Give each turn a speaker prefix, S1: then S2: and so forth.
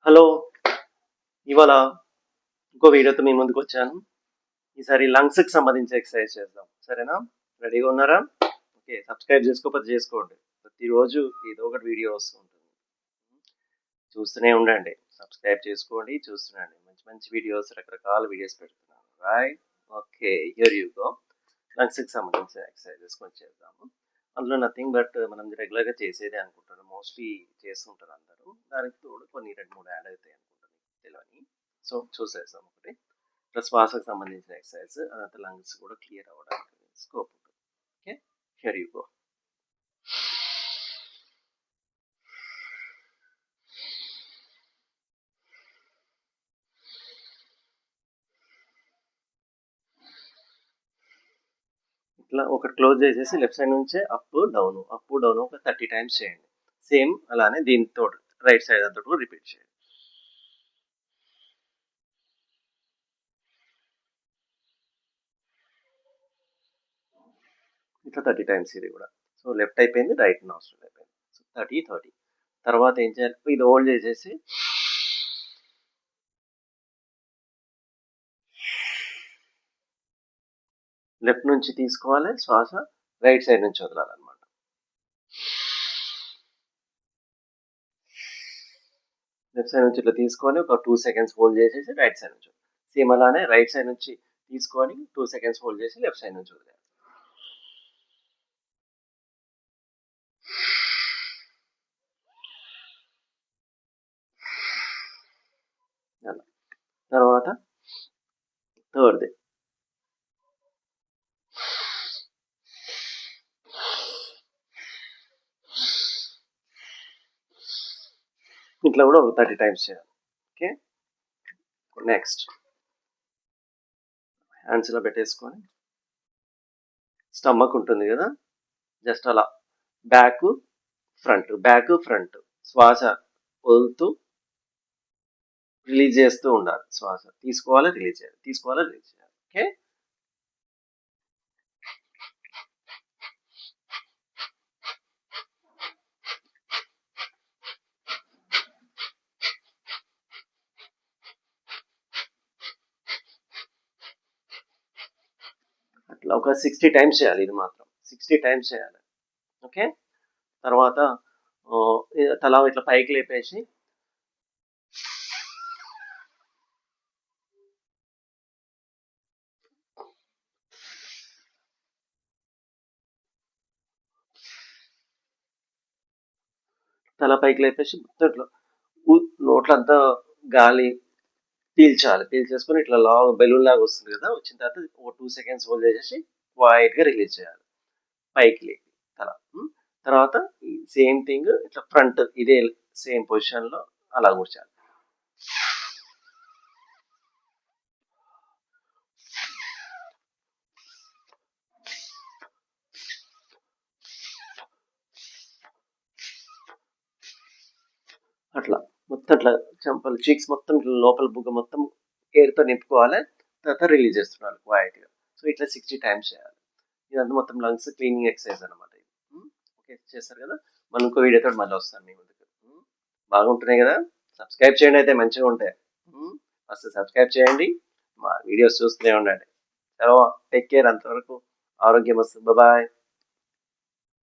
S1: Hello! ఇవాళ ఇంకో వీడియోతో మీ ముందుకొచ్చాను. ఈసారి లంగ్స్‌కి సంబంధించి ఎక్సర్సైజ్ చేద్దాం. సరేనా? రెడీగా ఉన్నారా? ఓకే. సబ్స్క్రైబ్ చేసుకోకపోతే చేసుకోండి. ప్రతిరోజు ఏదో ఒకటి వీడియో వస్తూ ఉంటుంది. చూస్తూనే ఉండండి. సబ్స్క్రైబ్ చేసుకోండి, చూస్తుండండి. మంచి మంచి వీడియోస్, రకరకాల వీడియోస్ పెడుతున్నాను. Right? Okay. Here you go. లంగ్స్‌కి సంబంధించిన ఎక్సర్సైజెస్ కొంచెం చేద్దాము. అందులో నథింగ్ బట్ మనం రెగ్యులర్‌గా చేసేదే అనుకుంటాను. మోస్ట్లీ చేస్తుంటారు అందరూ. దానికి తోడు కొన్ని 2, 3 యాడ్ అవుతాయి అనుకుంటాను. తెలియని. సో చూసేద్దాం ఒకటి. ఇట్లా శ్వాసకు సంబంధించిన ఎక్సర్సైజ్ అదంతా లంగ్స్ కూడా క్లియర్ అవ్వడానికి స్కోప్ ఉంటుంది. Okay, here you go. ఇట్లా ఒకటి క్లోజ్ చేసేసి లెఫ్ట్ సైడ్ నుంచే అప్ డౌన్ ఒక 30 టైమ్స్ చేయండి. సేమ్ అలానే దీంతో రైట్ సైడ్ అంతా కూడా రిపీట్ చేయండి. ఇట్లా 30 టైమ్స్ ఇది కూడా. సో లెఫ్ట్ అయిపోయింది, రైట్ నాస్ట్రిల్ అయిపోయింది. సో 30 తర్వాత ఏం చేయాలి, ఇది హోల్డ్ చేసేసి లెఫ్ట్ నుంచి తీసుకోవాలి శ్వాస, రైట్ సైడ్ నుంచి వదలాలన్నమాట. లెఫ్ట్ సైడ్ నుంచి ఇట్లా తీసుకొని ఒక 2 సెకండ్స్ హోల్డ్ చేసేసి రైట్ సైడ్ నుంచి, సేమ్ అలానే రైట్ సైడ్ నుంచి తీసుకొని 2 సెకండ్స్ హోల్డ్ చేసి లెఫ్ట్ సైడ్ నుంచి వదిలేయాలి. అలా తర్వాత థర్డ్ది ఇట్లా కూడా ఒక 30 టైమ్స్ చేయాలి. ఓకే, నెక్స్ట్ హ్యాండ్స్ ఇలా పెట్టేసుకొని స్టమక్ ఉంటుంది కదా, జస్ట్ అలా బ్యాక్ ఫ్రంట్ శ్వాస వదులుతూ రిలీజ్ చేస్తూ ఉండాలి. శ్వాస తీసుకోవాలి, రిలీజ్ చేయాలి, తీసుకోవాలి, రిలీజ్ చేయాలి. ఓకే, అట్లా ఒక 60 టైమ్స్ చేయాలి. ఇది మాత్రం 60 టైమ్స్ చేయాలి. ఓకే, తర్వాత తల ఇట్లా పైకి లేపేసి తల పైకి లేపేసి మొత్తం నోట్లంతా గాలి పీల్చేసుకొని ఇట్లా బెలూన్ లాగా వస్తుంది కదా, వచ్చిన తర్వాత ఒక 2 సెకండ్స్ హోల్డ్ చేసేసి వైట్ గా రిలీజ్ చేయాలి పైకి లేపి తల. తర్వాత సేమ్ థింగ్ ఇట్లా ఫ్రంట్ ఇదే సేమ్ పొజిషన్ లో అలా కూర్చోాలి. అట్లా మొత్తం అట్లా చెంపలు చీక్స్ మొత్తం లోపల బుగ్గ మొత్తం ఎయిర్తో నింపుకోవాలి. తర్వాత రిలీజ్ చేస్తున్నాను క్వైట్గా. సో ఇట్లా 60 టైమ్స్ చేయాలి. ఇదంతా మొత్తం లంగ్స్ క్లీనింగ్ ఎక్సర్సైజ్ అనమాట. ఓకే, చేస్తారు కదా. మనం ఇంకో వీడియోతో మళ్ళీ వస్తాను మీ ముందుకు. బాగుంటున్నాయి కదా, సబ్స్క్రైబ్ చేయండి. అయితే మంచిగా ఉంటాయి. ఫస్ట్ సబ్స్క్రైబ్ చేయండి, మా వీడియోస్ చూస్తూనే ఉండండి. టేక్ కేర్, అంతవరకు ఆరోగ్యం వస్తుంది. బాయ్.